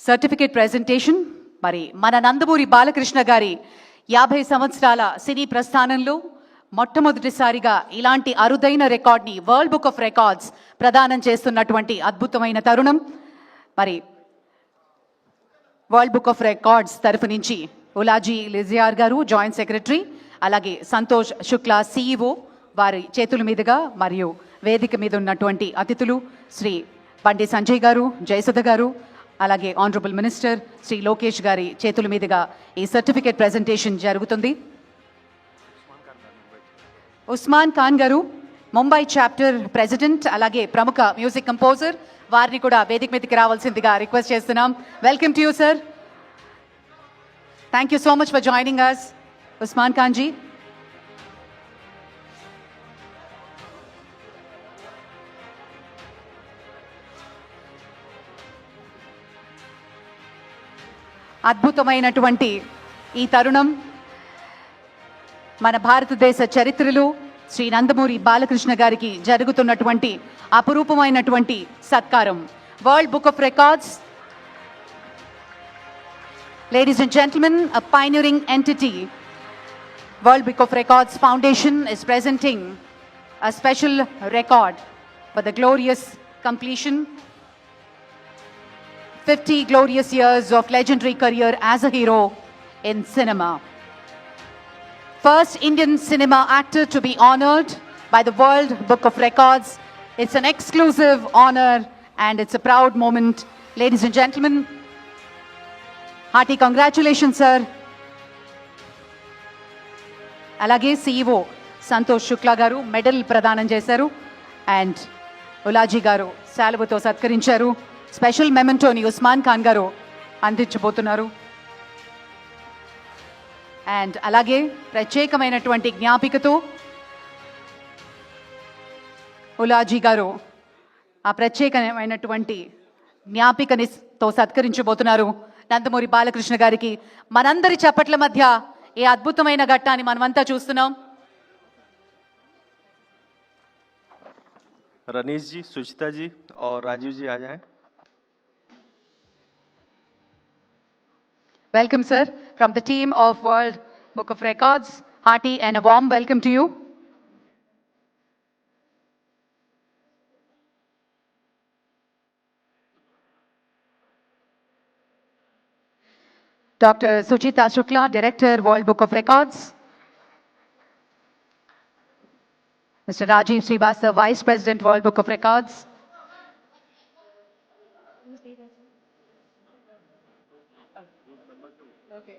Certificate presentation మరి మన నందమూరి బాలకృష్ణ గారి 50 సంవత్సరాల సినీ ప్రస్థానంలో మొట్టమొదటిసారిగా ఇలాంటి అరుదైన రికార్డ్ని వరల్డ్ బుక్ ఆఫ్ రికార్డ్స్ ప్రదానం చేస్తున్నటువంటి అద్భుతమైన తరుణం. మరి వరల్డ్ బుక్ ఆఫ్ రికార్డ్స్ తరఫు నుంచి ఉలాజీ లిజియార్ గారు జాయింట్ సెక్రటరీ, అలాగే సంతోష్ శుక్లా సిఇఓ వారి చేతుల మీదుగా మరియు వేదిక మీద ఉన్నటువంటి అతిథులు శ్రీ బండి సంజయ్ గారు, జయసుధ గారు, అలాగే ఆనరబుల్ మినిస్టర్ శ్రీ లోకేష్ గారి చేతుల మీదుగా ఈ సర్టిఫికేట్ ప్రెజెంటేషన్ జరుగుతుంది. ఉస్మాన్ ఖాన్ గారు ముంబై చాప్టర్ ప్రెసిడెంట్, అలాగే ప్రముఖ మ్యూజిక్ కంపోజర్, వారిని కూడా వేదిక మీదకి రావాల్సిందిగా రిక్వెస్ట్ చేస్తున్నాం. Welcome to you sir. Thank you so much for joining us, Usman Khan ji. అద్భుతమైనటువంటి ఈ తరుణం మన భారతదేశ చరిత్రలో శ్రీ నందమూరి బాలకృష్ణ గారికి జరుగుతున్నటువంటి అపురూపమైనటువంటి సత్కారం. World book of records, ladies and gentlemen, a pioneering entity, World Book of Records Foundation is presenting a special record for the glorious completion 50 glorious years of legendary career as a hero in cinema. First Indian cinema actor to be honored by the World Book of Records. It's an exclusive honor and it's a proud moment. Ladies and gentlemen, hearty congratulations, sir. Alage CEO Santosh Shukla garu medal pradhanam chesaru and Ulaji garu saluvuto satkarincharu. Special మెమెంటోని ఉస్మాన్ ఖాన్ గారు అందించబోతున్నారు. And అలాగే ప్రత్యేకమైనటువంటి జ్ఞాపికతో ఉలాజీ గారు ఆ ప్రత్యేకమైనటువంటి జ్ఞాపికతో సత్కరించబోతున్నారు నందమూరి బాలకృష్ణ గారికి. మనందరి చప్పట్ల మధ్య ఈ అద్భుతమైన ఘట్టాన్ని మనమంతా చూస్తున్నాం. रनीश जी, सुचिता जी और राजीव जी आ जाएं. Welcome, sir, from the team of World Book of Records. Hearty and a warm welcome to you. Dr. Suchita Shukla, Director, World Book of Records. Mr. Rajiv Srivastava, Vice President, World Book of Records. Okay.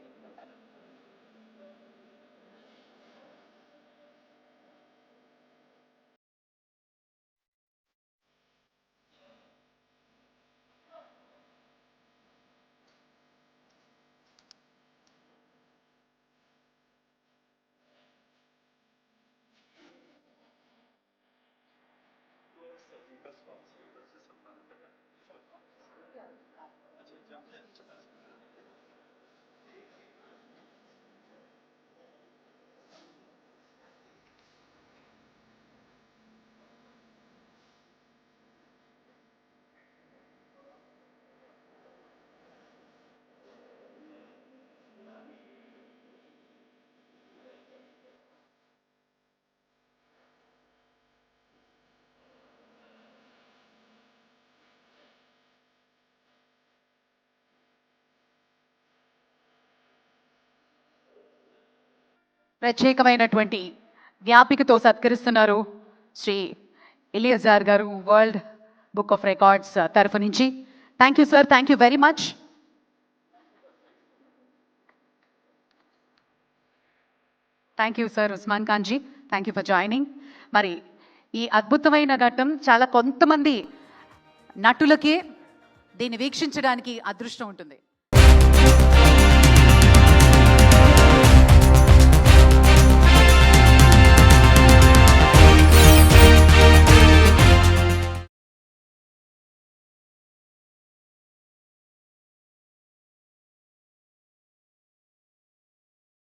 ప్రత్యేకమైనటువంటి జ్ఞాపికతో సత్కరిస్తున్నారు శ్రీ ఇలియజార్ గారు world book of records తరఫు నుంచి. Thank you sir, thank you very much. Thank you sir Usman Khan ji, thank you for joining. మరి ఈ అద్భుతమైన ఘట్టం చాలా కొంతమంది నటులకే దీన్ని వీక్షించడానికి అదృష్టం ఉంటుంది.